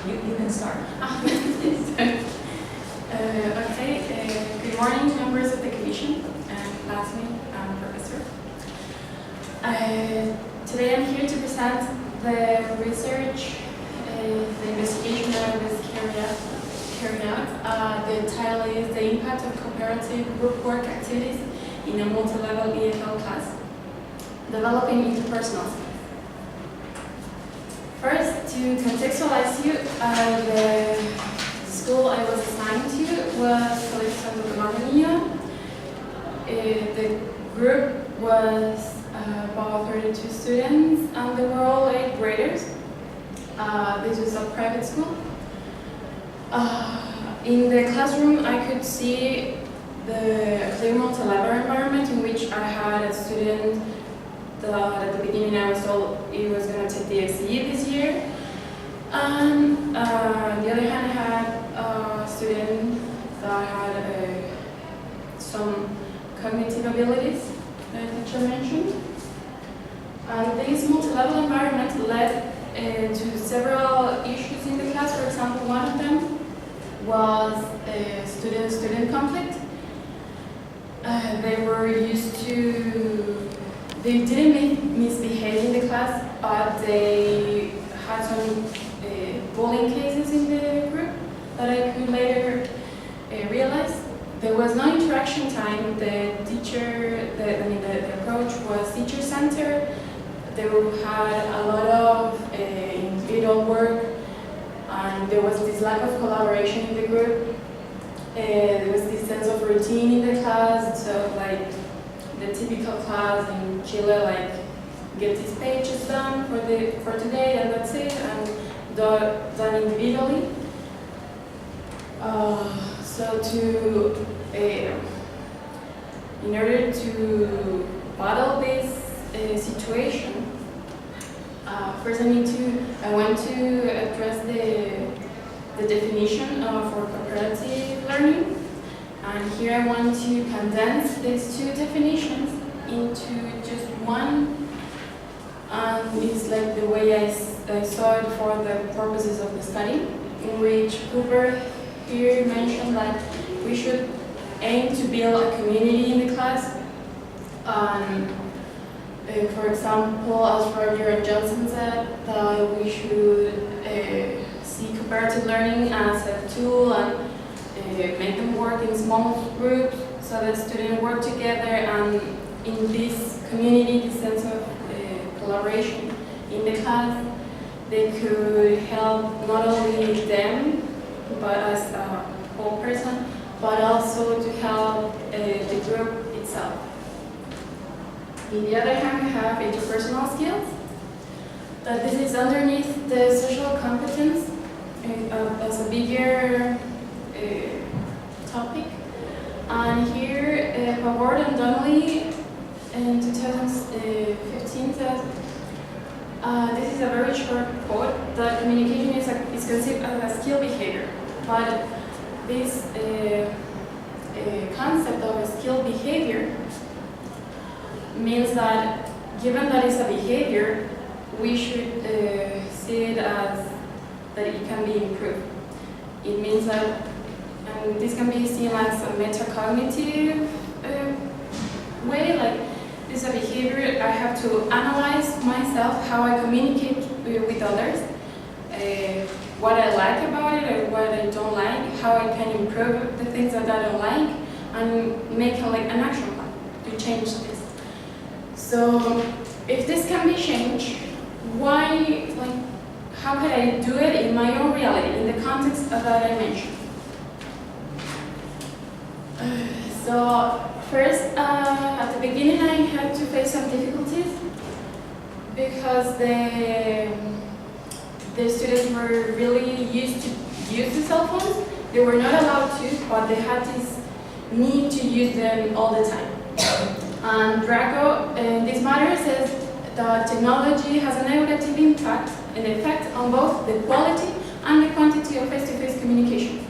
You can start. Okay, good morning, members of the Commission and classmates and professor. Today I'm here to present the research, the investigation that I was carrying out. The title is The Impact of Cooperative Group Work Activities in a Multi-Level EFL Class, Developing Interpersonal Skills. First, to contextualize you, the school I was assigned to was Santo. The group was about 32 students, and they were all 8th graders. This was a private school. In the classroom, I could see the clear multi-level environment in which I had a student that at the beginning I was told he was going to take the XE this year. And on the other hand, I had a student that had some cognitive abilities that the teacher mentioned. And this multi-level environment led to several issues in the class. For example, one of them was student-student conflict. They didn't misbehave in the class, but they had some bullying cases in the group that I could later realize. There was no interaction time. The approach was teacher-centered. They had a lot of individual work, and there was this lack of collaboration in the group. There was this sense of routine in the class, so like the typical class in Chile, like get these pages done for today, and that's it, and done individually. In order to battle this situation, first I want to address the definition for cooperative learning. And here I want to condense these two definitions into just one. And it's like the way I saw it for the purposes of the study, in which Cooper here mentioned that we should aim to build a community in the class. For example, as Roger and Johnson said, that we should see cooperative learning as a tool and make them work in small groups so that students work together, and in this community, this sense of collaboration in the class, they could help not only them, but as a whole person, but also to help the group itself. On the other hand, we have interpersonal skills. This is underneath the social competence as a bigger topic. And here, Howard and Donnelly in 2015 says, this is a very short quote, that communication is conceived as a skill behavior. But this concept of a skill behavior means that given that it's a behavior, we should see it as that it can be improved. It means that this can be seen as a metacognitive way, like this is a behavior. I have to analyze myself, how I communicate with others, what I like about it or what I don't like, how I can improve the things that I don't like, and make an action plan to change this. So if this can be changed, how can I do it in my own reality, in the context that I mentioned? So first, at the beginning, I had to face some difficulties because the students were really used to use the cell phones. They were not allowed to, but they had this need to use them all the time. And Draco, in this matter, says that technology has a negative impact and effect on both the quality and the quantity of face-to-face communication.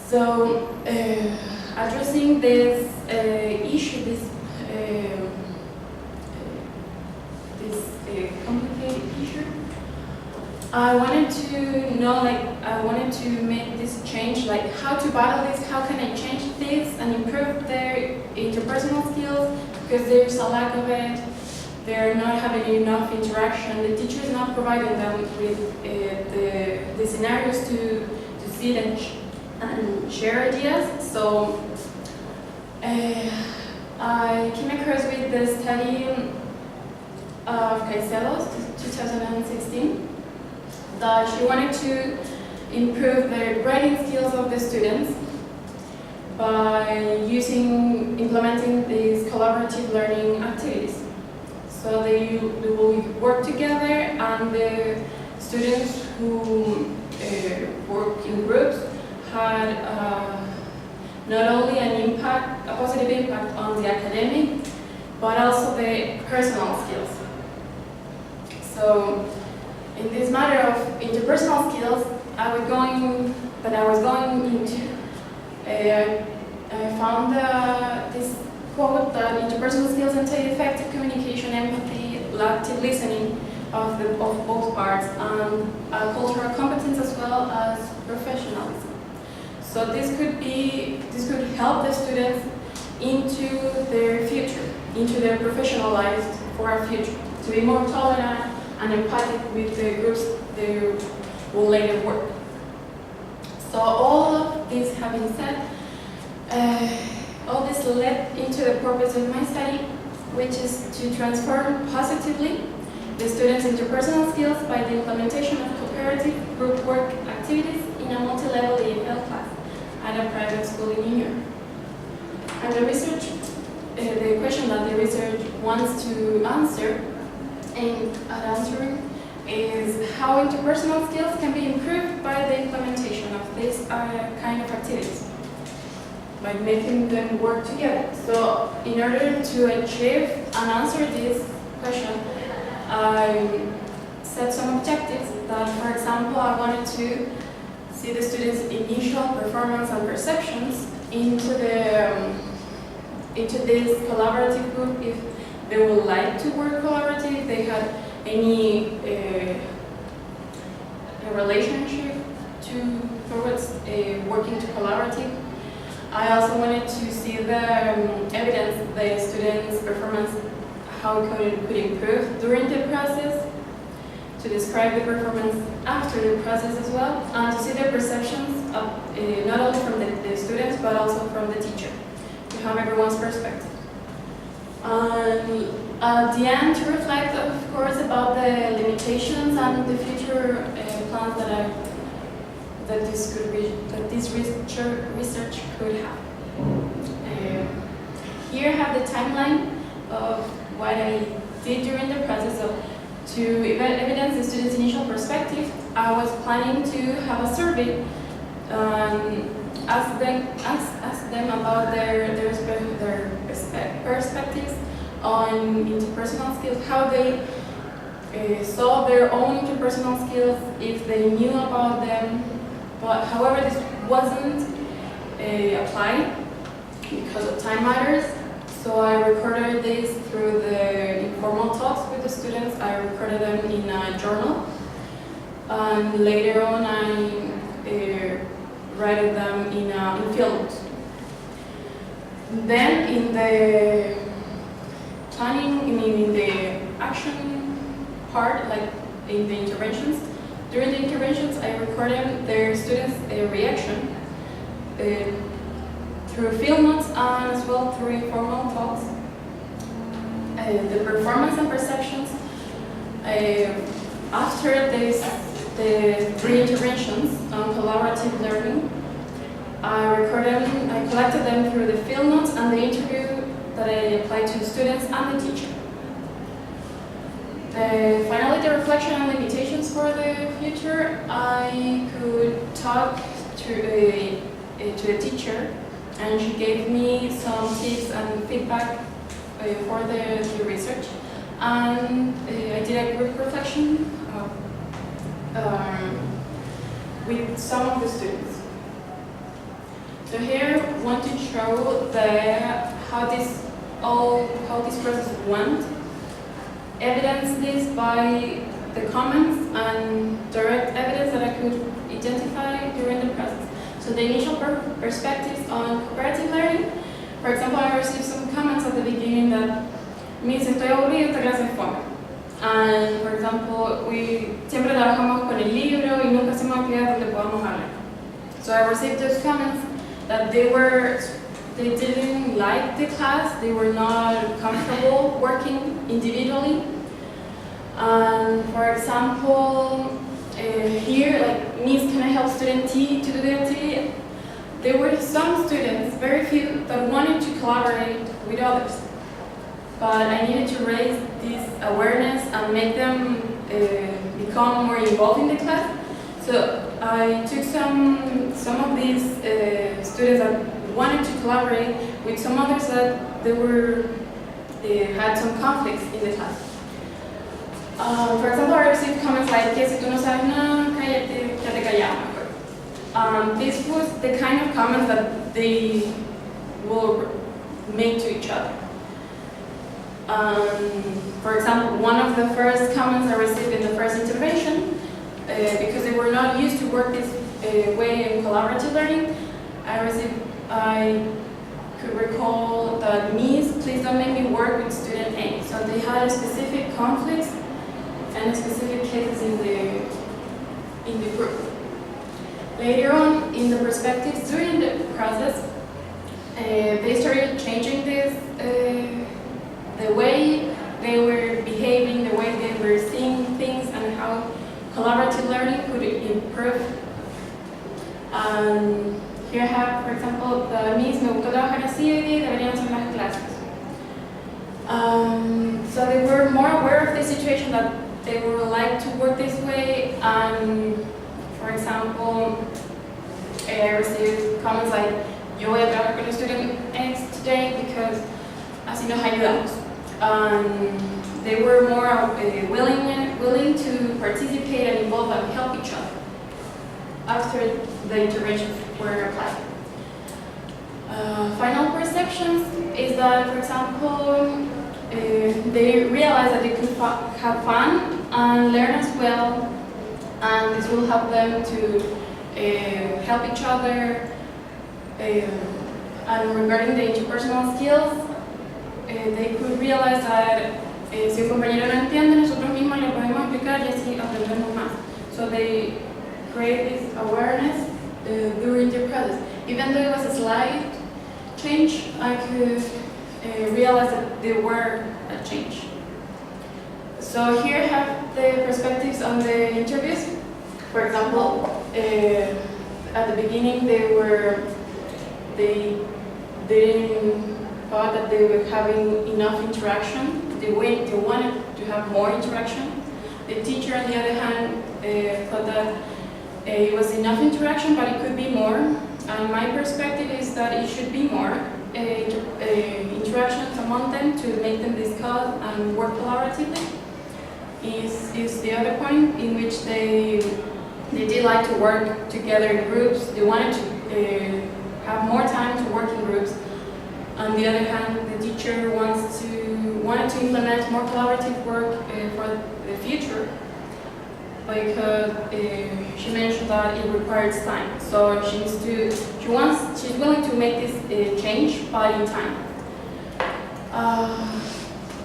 So, addressing this issue, this complicated issue, I wanted to know, I wanted to make this change, how to battle this, how can I change this and improve their interpersonal skills, because there's a lack of it. They're not having enough interaction. The teacher is not providing them with the scenarios to see and share ideas. So I came across with the study of Caicedo's 2016, that she wanted to improve the writing skills of the students by implementing these collaborative learning activities. So they will work together, and the students who work in groups had not only a positive impact on the academic, but also the personal skills. So in this matter of interpersonal skills, I was going into, I found this quote that interpersonal skills entail effective communication, empathy, active listening of both parts, and cultural competence as well as professionalism. So this could help the students into their future, into their professional lives for our future, to be more tolerant and empathic with the groups they will later work. So all of this having said, all this led into the purpose of my study, which is to transform positively the students' interpersonal skills by the implementation of cooperative group work activities in a multi-level TEFL class at a private school in New York. And the research, the question that the research wants to answer is how interpersonal skills can be improved by the implementation of this kind of activities, by making them work together. So in order to achieve and answer this question, I set some objectives that, for example, I wanted to see the students' initial performance and perceptions into this collaborative group, if they would like to work collaborative, if they had any relationship towards working to collaborative. I also wanted to see the evidence the students' performance, how it could improve during the process, to describe the performance after the process as well, and to see the perceptions of, not only from the students but also from the teacher, to have everyone's perspective. At the end, to reflect, of course, about the limitations and the future plans that this research could have. Here I have the timeline of what I did during the process. To evidence the students' initial perspective, I was planning to have a survey, ask them about their perspectives on interpersonal skills, how they saw their own interpersonal skills, if they knew about them. But however, this wasn't applied because of time matters. So I recorded this through the informal talks with the students. I recorded them in a journal, and later on I wrote them in field notes. Then in the planning, in the action part, like in the interventions, during the interventions I recorded their students' reaction through field notes and as well through informal talks. The performance and perceptions after the 3 interventions on collaborative learning, I collected them through the field notes and the interview that I applied to the students and the teacher. Finally, the reflection and limitations for the future. I could talk to the teacher, and she gave me some tips and feedback for the research. And I did a group reflection with some of the students. So here I want to show how this process went. Evidence this by the comments and direct evidence that I could identify during the process. So the initial perspectives on cooperative learning. For example, I received some comments at the beginning that Miss, estoy aburrida, esta clase es fome. And for example, siempre trabajamos con el libro y nunca hacemos actividades donde podamos hablar. So I received those comments that they didn't like the class, they were not comfortable working individually. And for example, here, like, Miss, can I help student T to do the activity? There were some students, very few, that wanted to collaborate with others. But I needed to raise this awareness and make them become more involved in the class. So I took some of these students that wanted to collaborate with some others that had some conflicts in the class. For example, I received comments like, que si tú no sabes nada, cállate, quédate callado. This was the kind of comments that they will make to each other. For example, one of the first comments I received in the first intervention, because they were not used to work this way in collaborative learning, I could recall that, Miss, please don't make me work with student A. So they had specific conflicts and specific cases in the group. Later on, in the perspectives during the process, they started changing this, the way they were behaving, the way they were seeing things, and how collaborative learning could improve. Here I have, for example, the Miss, me gustó trabajar así hoy día, deberían ser las clases. So they were more aware of the situation, that they would like to work this way. For example, I received comments like, yo voy a trabajar con el student X today because así nos ayudamos. They were more willing to participate and involve and help each other after the interventions were applied. Final perceptions is that, for example, they realized that they could have fun and learn as well, and this will help them to help each other. And regarding the interpersonal skills, they could realize that si un compañero no entiende, nosotros mismos le podemos explicar y así aprendemos más. So they create this awareness during the process. Even though it was a slight change, I could realize that there were a change. So here I have the perspectives on the interviews. For example, at the beginning they didn't thought that they were having enough interaction. They wanted to have more interaction. The teacher, on the other hand, thought that it was enough interaction, but it could be more. And my perspective is that it should be more interactions among them to make them discuss and work collaboratively. Is the other point in which they did like to work together in groups. They wanted to have more time to work in groups. On the other hand, the teacher wanted to implement more collaborative work for the future, because she mentioned that it requires time. So she's willing to make this change, but in time.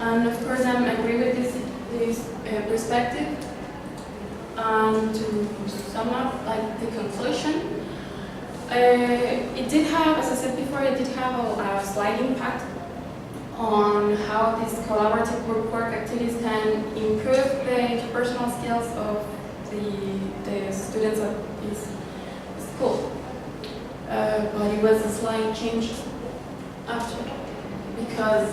And of course, I agree with this perspective. And to sum up, like, the conclusion. It did have, as I said before, it did have a slight impact on how these collaborative group work activities can improve the interpersonal skills of the students at this school. But it was a slight change after, because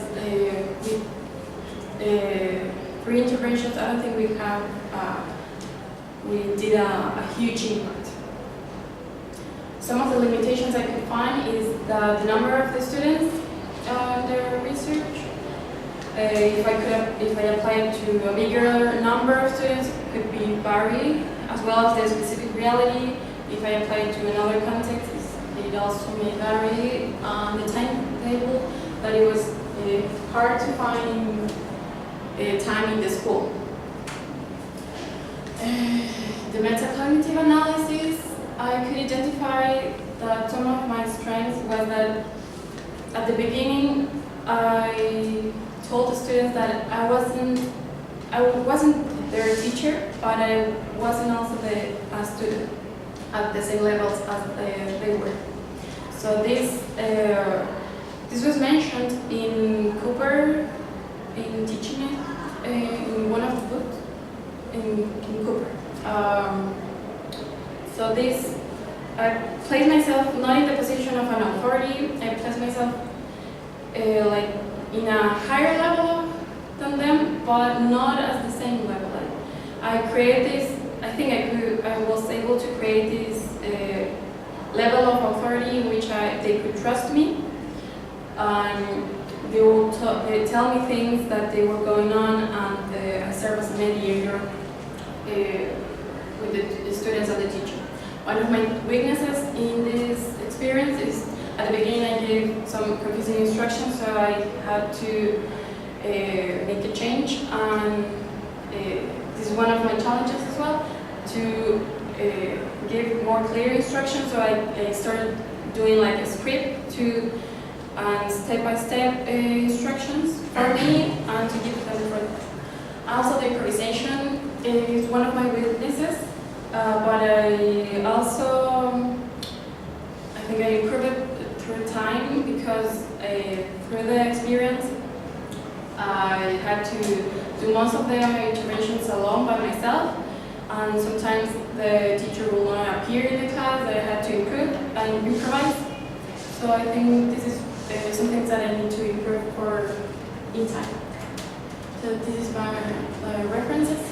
with 3 interventions, I don't think we did a huge impact. Some of the limitations I could find is the number of the students in their research. If I apply it to a bigger number of students, it could be varied, as well as the specific reality. If I apply it to another context, it also may vary. The timetable, that it was hard to find time in the school. I could identify that some of my strengths was that at the beginning I told the students that I wasn't their teacher, but I wasn't also a student at the same levels as they were. So this was mentioned in Cooper, in teaching it, in one of the books, in Cooper. So this, I placed myself not in the position of an authority, I placed myself like in a higher level than them, but not at the same level. Like, I created this, I think I was able to create this level of authority in which they could trust me. They will they tell me things that they were going on, and I serve as a mediator with the students and the teacher. One of my weaknesses in this experience is at the beginning I gave some confusing instructions, so I had to make a change, and this is one of my challenges as well, to give more clear instructions. So I started doing like a script to step-by-step instructions for me and to give them for them. Also, the improvisation is one of my weaknesses, but I also, I think I improved it through time, because through the experience I had to do most of the interventions alone by myself, and sometimes the teacher will not appear in the class, I had to improve and improvise. So I think this is some things that I need to improve for in time. So this is my references.